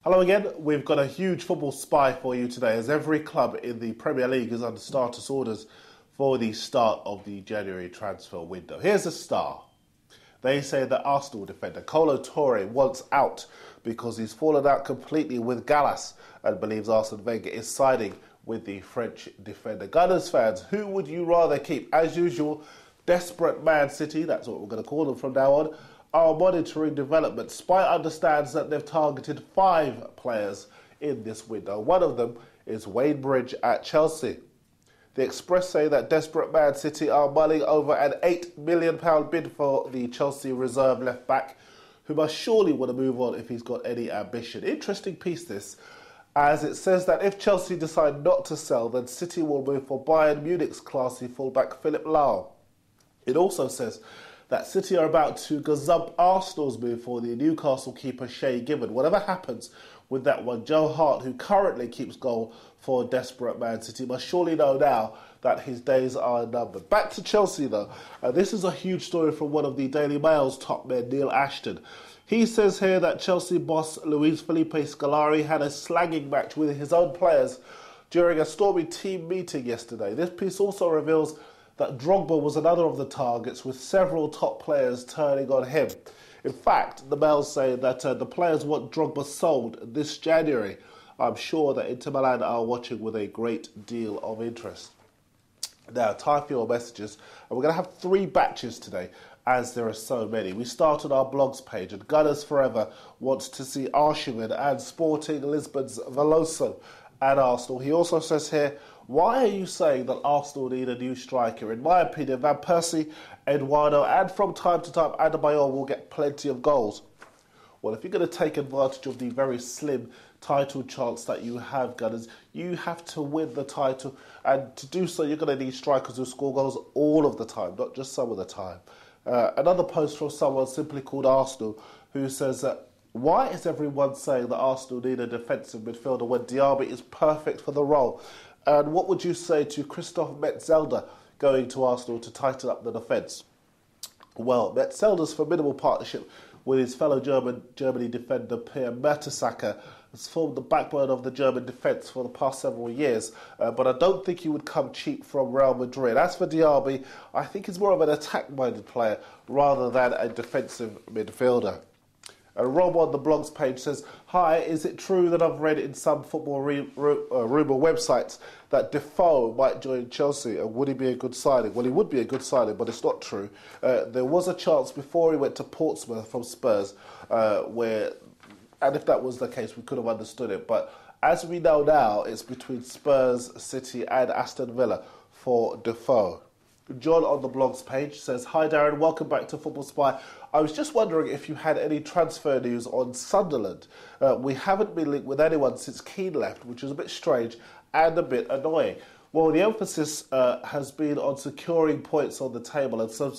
Hello again. We've got a huge football spy for you today, as every club in the Premier League is under status orders for the start of the January transfer window. Here's a star. They say that Arsenal defender Kolo Touré wants out because he's fallen out completely with Gallas and believes Arsene Wenger is siding with the French defender. Gunners fans, who would you rather keep? As usual, desperate Man City, that's what we're going to call them from now on, are monitoring development. Spy understands that they've targeted 5 players in this window. One of them is Wayne Bridge at Chelsea. The Express say that desperate Man City are mulling over an £8 million bid for the Chelsea reserve left-back, who must surely want to move on if he's got any ambition. Interesting piece this, as it says that if Chelsea decide not to sell, then City will move for Bayern Munich's classy fullback Philipp Lahm. It also says that City are about to gazump Arsenal's move for the Newcastle keeper Shay Given. Whatever happens with that one, Joe Hart, who currently keeps goal for desperate Man City, must surely know now that his days are numbered. Back to Chelsea though, this is a huge story from one of the Daily Mail's top men, Neil Ashton. He says here that Chelsea boss Luis Felipe Scolari had a slagging match with his own players during a stormy team meeting yesterday. This piece also reveals that Drogba was another of the targets, with several top players turning on him. In fact, the Mail say that the players want Drogba sold this January. I'm sure that Inter Milan are watching with a great deal of interest. Now, time for your messages, and we're going to have 3 batches today, as there are so many. We start on our blogs page, and Gunners Forever wants to see Arshavin and Sporting Lisbon's Veloso at Arsenal. He also says here, why are you saying that Arsenal need a new striker? In my opinion, Van Persie, Eduardo, and from time to time, Adebayor will get plenty of goals. Well, if you're going to take advantage of the very slim title chance that you have, Gunners, you have to win the title. And to do so, you're going to need strikers who score goals all of the time, not just some of the time. Another post from someone simply called Arsenal, who says that, why is everyone saying that Arsenal need a defensive midfielder when Diaby is perfect for the role? And what would you say to Christoph Metzelder going to Arsenal to tighten up the defence? Well, Metzelder's formidable partnership with his fellow Germany defender Pierre Mertesacker has formed the backbone of the German defence for the past several years, but I don't think he would come cheap from Real Madrid. As for Diaby, I think he's more of an attack-minded player rather than a defensive midfielder. Rob on the blogs page says, hi, is it true that I've read in some football rumour websites that Defoe might join Chelsea, and would he be a good signing? Well, he would be a good signing, but it's not true. There was a chance before he went to Portsmouth from Spurs, and if that was the case, we could have understood it. But as we know now, it's between Spurs, City and Aston Villa for Defoe. John on the blogs page says, hi Darren, welcome back to Football Spy. I was just wondering if you had any transfer news on Sunderland. We haven't been linked with anyone since Keane left, which is a bit strange and a bit annoying. Well, the emphasis has been on securing points on the table and some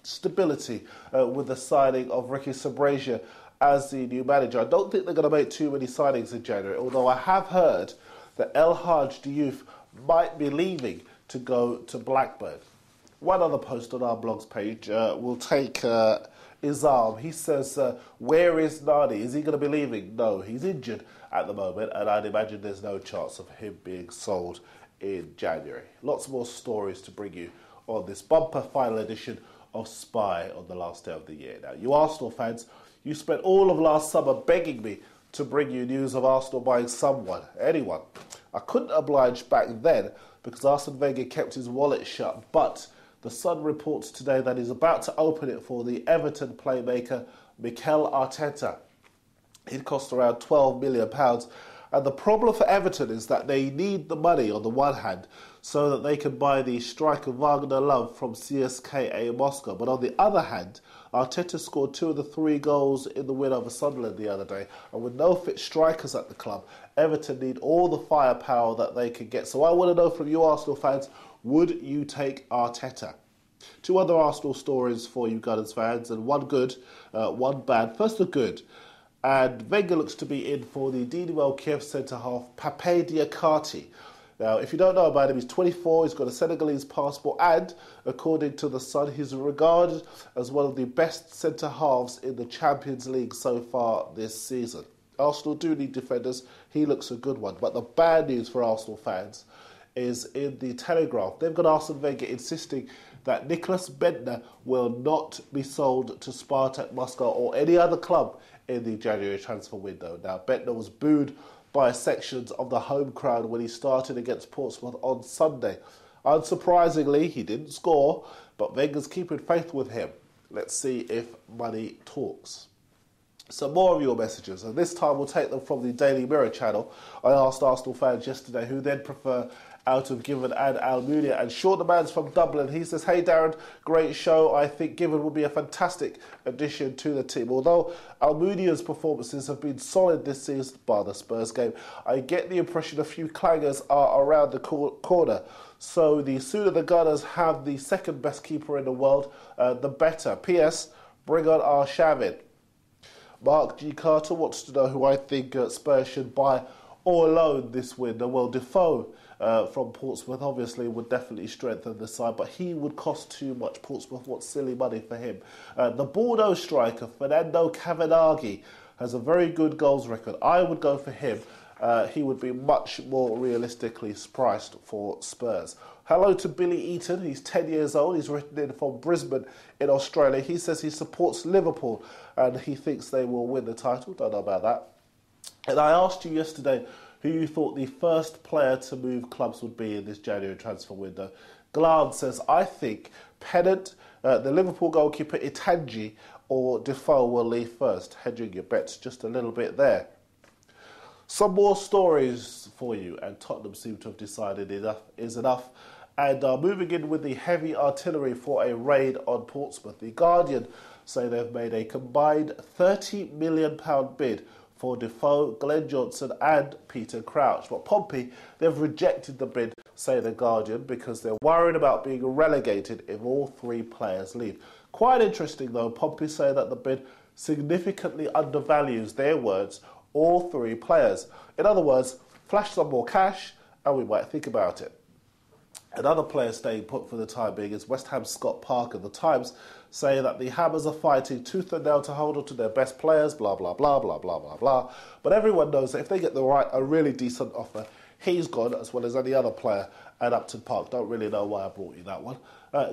stability with the signing of Ricky Sabrasia as the new manager. I don't think they're going to make too many signings in January, although I have heard that El Hadj Diouf might be leaving to go to Blackburn. One other post on our blogs page will take Izam. He says, where is Nani? Is he going to be leaving? No, he's injured at the moment, and I'd imagine there's no chance of him being sold in January. Lots more stories to bring you on this bumper final edition of Spy on the last day of the year. Now, you Arsenal fans, you spent all of last summer begging me to bring you news of Arsenal buying anyone. I couldn't oblige back then because Arsene Wenger kept his wallet shut, but The Sun reports today that he's about to open it for the Everton playmaker Mikel Arteta. It cost around £12 million. And the problem for Everton is that they need the money on the one hand so that they can buy the striker Wagner Love from CSKA Moscow. But on the other hand, Arteta scored 2 of the 3 goals in the win over Sunderland the other day. And with no fit strikers at the club, Everton need all the firepower that they can get. So I want to know from you Arsenal fans, would you take Arteta? 2 other Arsenal stories for you Gunners fans, and one good, one bad. First the good. And Wenger looks to be in for the Dinamo Kiev centre-half Pape Diakate. Now, if you don't know about him, he's 24, he's got a Senegalese passport, and, according to The Sun, he's regarded as one of the best centre-halves in the Champions League so far this season. Arsenal do need defenders. He looks a good one. But the bad news for Arsenal fans is in the Telegraph. They've got Arsene Wenger insisting that Nicholas Bendtner will not be sold to Spartak Moscow or any other club in the January transfer window. Now, Bendtner was booed by sections of the home crowd when he started against Portsmouth on Sunday. Unsurprisingly, he didn't score, but Wenger's keeping faith with him. Let's see if money talks. Some more of your messages, and this time we'll take them from the Daily Mirror channel. I asked Arsenal fans yesterday who they'd prefer out of Given and Almunia, and Sean the Man's from Dublin. He says, "Hey Darren, great show. I think Given will be a fantastic addition to the team. Although Almunia's performances have been solid this season, bar the Spurs game, I get the impression a few clangers are around the corner. So the sooner the Gunners have the second best keeper in the world, the better. P.S. Bring on Arshavin." Mark G. Carter wants to know who I think Spurs should buy or loan this window. Well, Defoe from Portsmouth obviously would definitely strengthen the side, but he would cost too much. Portsmouth wants silly money for him. The Bordeaux striker, Fernando Cavanaghi, has a very good goals record. I would go for him. He would be much more realistically priced for Spurs. Hello to Billy Eaton. He's 10 years old. He's written in from Brisbane in Australia. He says he supports Liverpool and he thinks they will win the title. Don't know about that. And I asked you yesterday who you thought the first player to move clubs would be in this January transfer window. Glad says, I think Pennant, the Liverpool goalkeeper Itangi, or Defoe will leave first. Hedging your bets just a little bit there. Some more stories for you, and Tottenham seem to have decided enough is enough and are moving in with the heavy artillery for a raid on Portsmouth. The Guardian say they've made a combined £30 million bid for Defoe, Glenn Johnson and Peter Crouch. But Pompey, they've rejected the bid, say the Guardian, because they're worried about being relegated if all three players leave. Quite interesting though, Pompey say that the bid significantly undervalues, their words, all three players. In other words, flash some more cash and we might think about it. Another player staying put for the time being is West Ham's Scott Parker. The Times say that the Hammers are fighting tooth and nail to hold on to their best players, blah, blah, blah, blah, blah, blah, blah. But everyone knows that if they get a really decent offer, he's gone as well as any other player at Upton Park. Don't really know why I brought you that one.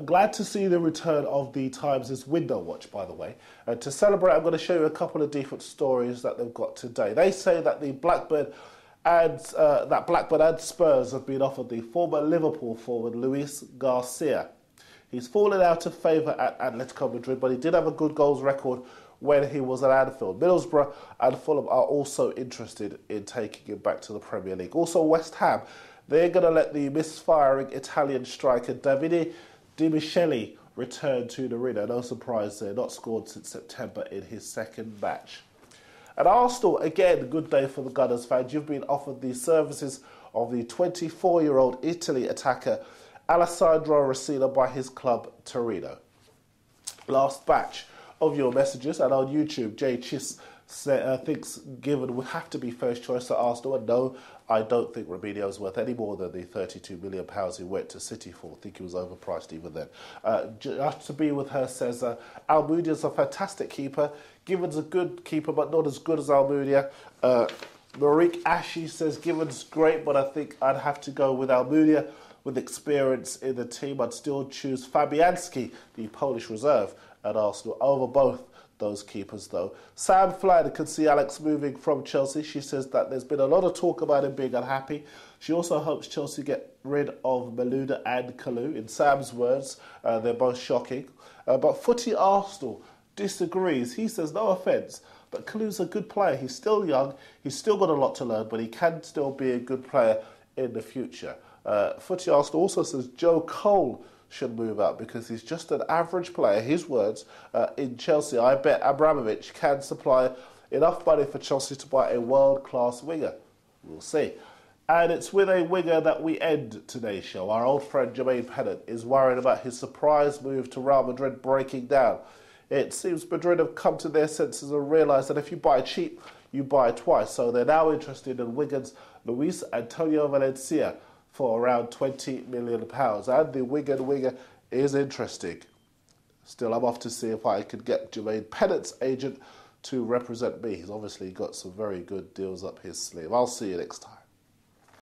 Glad to see the return of the Times' window watch, by the way. To celebrate, I'm going to show you a couple of different stories that they've got today. They say that the Blackburn and Spurs have been offered the former Liverpool forward Luis Garcia. He's fallen out of favour at Atletico Madrid, but he did have a good goals record when he was at Anfield. Middlesbrough and Fulham are also interested in taking him back to the Premier League. Also, West Ham, they're going to let the misfiring Italian striker Davide Di Michele return to the arena. No surprise there, not scored since September in his second match. At Arsenal, again, good day for the Gunners fans. You've been offered the services of the 24-year-old Italy attacker Alessandro Rossina by his club Torino. Last batch of your messages, and on YouTube, Jay Chiss thinks Given would have to be first choice at Arsenal, and no, I don't think Robinho's worth any more than the £32 million he went to City for. I think he was overpriced even then. Just to be with her says, Almunia's a fantastic keeper. Given's a good keeper, but not as good as Almunia. Marique Ashy says, Given's great, but I think I'd have to go with Almunia. With experience in the team, I'd still choose Fabianski, the Polish reserve, at Arsenal, over both those keepers, though. Sam Flanagan can see Alex moving from Chelsea. She says that there's been a lot of talk about him being unhappy. She also hopes Chelsea get rid of Malouda and Kalou. In Sam's words, they're both shocking. But Footy Arsenal disagrees. He says, no offence, but Kalou's a good player. He's still young. He's still got a lot to learn, but he can still be a good player in the future. Footy Arsenal also says Joe Cole should move out because he's just an average player. His words, in Chelsea, I bet Abramovich can supply enough money for Chelsea to buy a world-class winger. We'll see. And it's with a winger that we end today's show. Our old friend Jermaine Pennant is worried about his surprise move to Real Madrid breaking down. It seems Madrid have come to their senses and realised that if you buy cheap, you buy twice. So they're now interested in Wigan's Luis Antonio Valencia for around £20 million. And the winger is interesting. Still, I'm off to see if I can get Jermaine Pennant's agent to represent me. He's obviously got some very good deals up his sleeve. I'll see you next time.